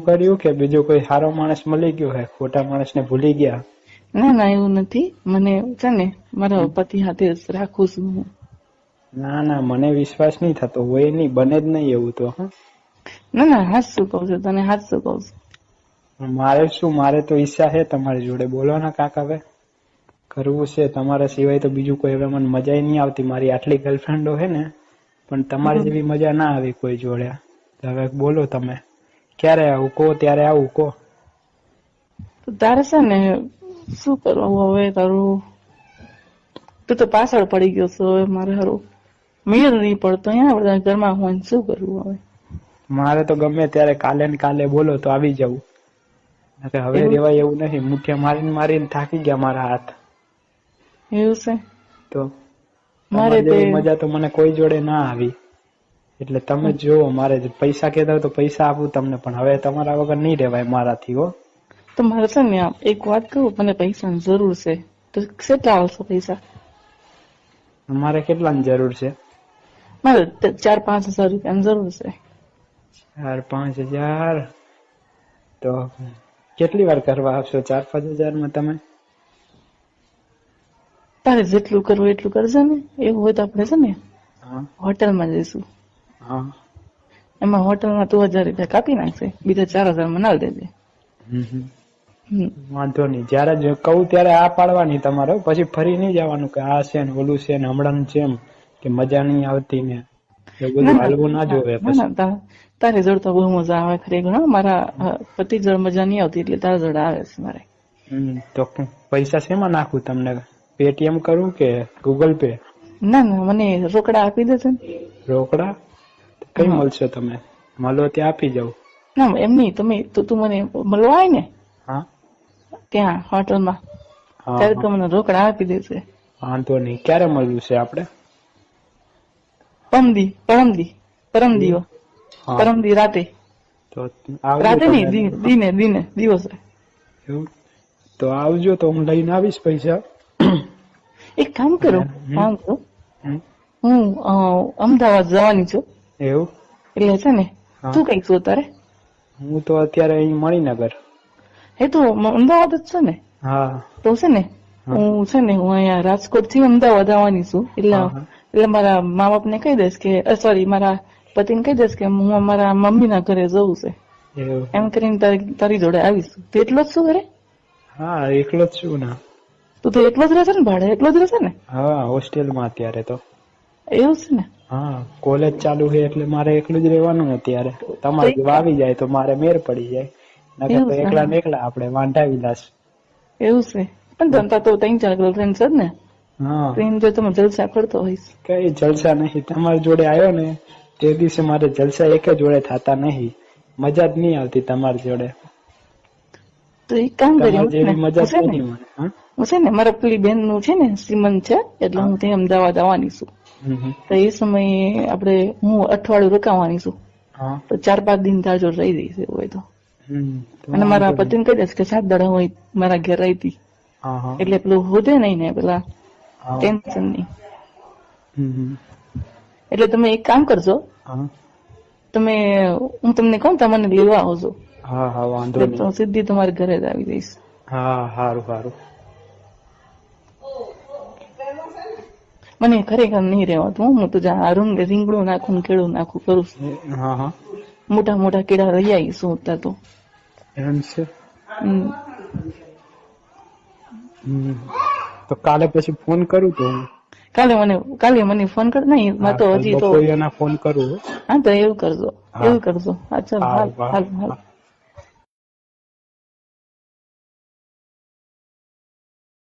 કર્યું કે બીજો કોઈ સારો માણસ મળી ગયો હે, ખોટા માણસ ને ભૂલી ગયા? ના ના એવું નથી, મને છે ને મારા પતિ હાથે જ રાખું છું હું. ના ના, મને વિશ્વાસ નહીં થતો, હોય નહીં, બને જ નહીં એવું તો. ના ના, હાથ શું કઉ છું તને, હાથ શું કઉ છું. મારે શું, મારે તો ઈચ્છા છે તમારી જોડે, બોલો ને કાકા. હવે કરવું છે તમારા સિવાય તો બીજું કોઈ. હવે મને મજા નહીં આવતી, મારી આટલી ગર્લફ્રેન્ડો છે ને, પણ તમારી જેવી મજા ના આવી કોઈ જોડે. હવે બોલો તમે, ક્યારે આવું કહો, ત્યારે આવું કહો. તારે છે ને શું કરવું હવે તારું, તું તો પાછળ પડી ગયો છો હવે. મારે હારું મેળ નહીં પડતો, અહીંયા બધા ઘરમાં હોય શું કરવું હવે. મારે તો ગમે ત્યારે કાલે ને કાલે બોલો તો આવી જવું. હવે રેવાય એવું નથી, મુઠ્ઠી મારીને મારીને થાકી ગયા મારા હાથ. એવું છે? તો મારે મજા તો મને કોઈ જોડે ના આવી. એટલે તમે જોવો, મારે પૈસા કહેતા તો પૈસા આપું તમને, પણ હવે તમારા વગર નહીં રેવાય મારાથી. હો તો મારે છે ને એક વાત કહું, મને પૈસાની જરૂર છે, તો કેટલા આવશે પૈસા? મારે કેટલાની જરૂર છે? મારે 4-5 હજાર રૂપિયાની જરૂર છે. 4-5 હજાર તો કેટલી વાર કરવા આપશો? 4-5 હજારમાં તમે? તારે જેટલું કરવું એટલું કરજે ને. એવું હોય તો આપણે છે ને હોટલમાં જઈશું. એમાં હોટલમાં તું 1000 રૂપિયા કાપી નાખશે, બીજા 4000 માં ના દેજે. વાંધો નહીં, જયારે કહું ત્યારે આ પાડવાની તમારે, પછી ફરી નહીં જવાનું કે આ છે ને ઓલું છે ને હમણાં છે એમ કે મજા નહીં આવતી ને એવું બધું હાલવું ના જોવે. તારી જોડ તો બહુ મજા આવે ખરેખર. મારા પતિ જોડ મજા નહીં આવતી, એટલે તારા જોડે આવે છે મારે. તો પૈસા શેમાં નાખું તમને? પેટીએમ કરું કે ગૂગલ પે? ના ના, મને રોકડા આપી દેજો ને. રોકડા કઈ મળશે? તમે મળો ત્યાં આપી જાઉં. ના એમ નહીં, તમે તું મને મળવા આય ને ત્યાં હોટલમાં, ત્યારે તો મને રોકડા આપી દેશે. વાંધો નહીં. ક્યારે મળવું છે આપણે? પરમદી રાતે. રાતે નહીં, દિને દિવસે. એવું તો આવજો, તો હું લઈને આવીશ પૈસા. એક કામ કરો, હું અમદાવાદ જવાની છું. એવું? એટલે છે ને તું કઈક છો તારે? હું તો અત્યારે અહીં મણિનગર. એ તો અમદાવાદ જ છે ને? હા. તો છે ને હું અહીંયા રાજકોટ થી અમદાવાદ આવવાની છું. એટલે મારા મા બાપ ને કહી દઈશ કે, સોરી, મારા પતિ ને કહી દઈશ કે હું મારા મમ્મી ના ઘરે જવું છે. એમ કરીને તારી જોડે આવીશું. તું એટલો જ શું ઘરે? હા, એકલો જ છું ને. તું તો એકલો જ રહેશે ને? ભાડે એકલો જ રહેશે ને? હા, હોસ્ટેલમાં અત્યારે તો. એવું છે ને? હા, કોલેજ ચાલુ છે એટલે મારે એકલું જ રહેવાનું અત્યારે. તમારે આવી જાય તો મારે મેર પડી જાય, નકર તો એકલા ને એકલા આપણે વાંઢા વિલાસ. એવું છે? પણ તમતા તો 3-4 ગર્લફ્રેન્ડ છે જ ને? હા. એમ જો તમે જલસા કરતો હોઈશ. કઈ જલસા નહીં, તમારી જોડે આવ્યો ને તે દિવસે મારે જલસા એક જોડે થતા નહીં, મજા જ નહીં આવતી તમારી જોડે. તો એક કામ કરીએ, જેવી મજા જ નહીં મને. હું છે ને મારા પેલી બેન નું છે ને શ્રીમંત છે, એટલે હું ત્યાં અમદાવાદ આવવાની છું. તો એ સમયે હું અઠવાડિયું રોકાવાની છું. તો 4-5 દિન તાર જોડે રહી જઈશ એવું હોય તો. અને મારા પતિને કહી દઈશ કે 7 દાડા હોય મારા ઘેર રહી હતી, એટલે પેલું હોદે નહીં ને, પેલા ટેન્શન નહીં. એટલે તમે એક કામ કરજો, હું તમને કહું તમને લેવા આવજો. હા હા, વાંધો નહીં. સીધી તમારી ઘરે જ આવી જઈશ. હા, સારું સારું. મને ખરેખર નહીં રહેવાતું. હું તો રીંગણું નાખું, કેળું નાખું કરું છું. મોટા મોટા કેળા રહી આવીશું ત્યાં તો. એમ છે? તો કાલે પછી ફોન કરું તો કાલે મને ફોન કર. નહીં, મેં તો હજી તો ફોન કરું. હા, તો એવું કરજો. હા, ચાલ, હાલ.